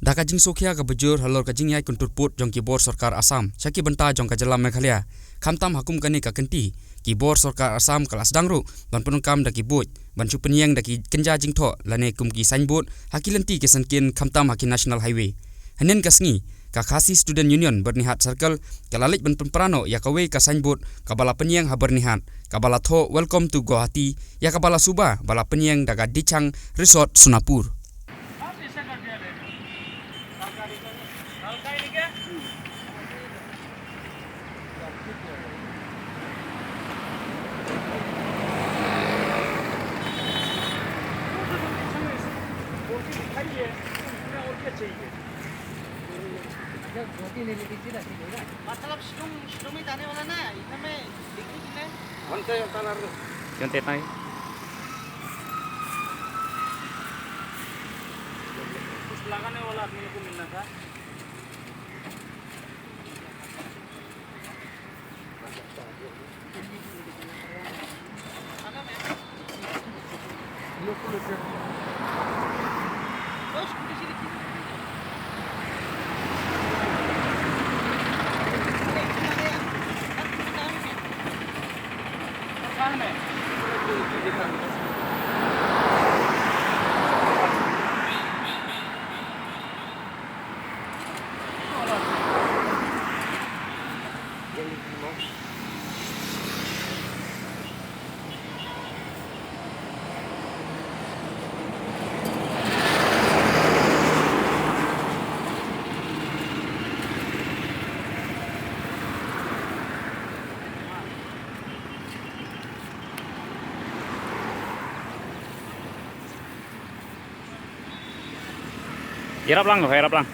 Daka jing sokhia ka bujur halor ka jing yai kuntur put jong ki bor sarkar Assam saki benta jong ka jalam Meghalaya khamtam hakum kani ka kenti ki bor sarkar Assam kelas dangru ban penungkam daki buj ban chu penyang daki kenja jing tho lane kum ki signboard hakilenti ke sankin khamtam hakin national highway hanen kasngi ka khasi student union bernihat circle kalalik ban penprano ya kawe ka signboard kabala penyang ha bernihat kabala tho welcome to Guwahati ya kabala suba bala penyang daga Dichang Resort Sunapur. मतलब शुरू में जाने वाला ना इधर में दिक्कत है Contoh tay. कुछ लगाने वाला आदमी को मिलना था Irap lang, hirap lang.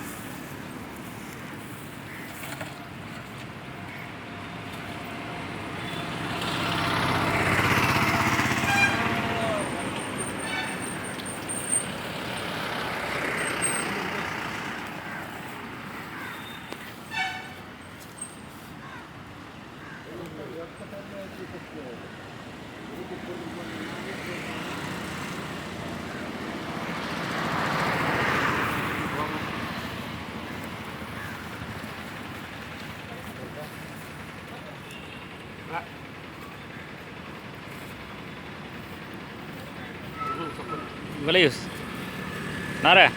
Galius. Nara.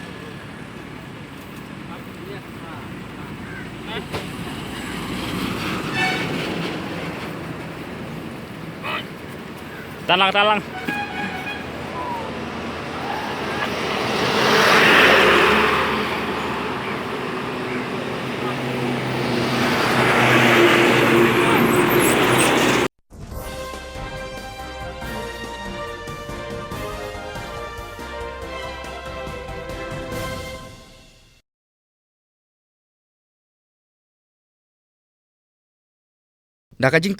Talang. Daka jing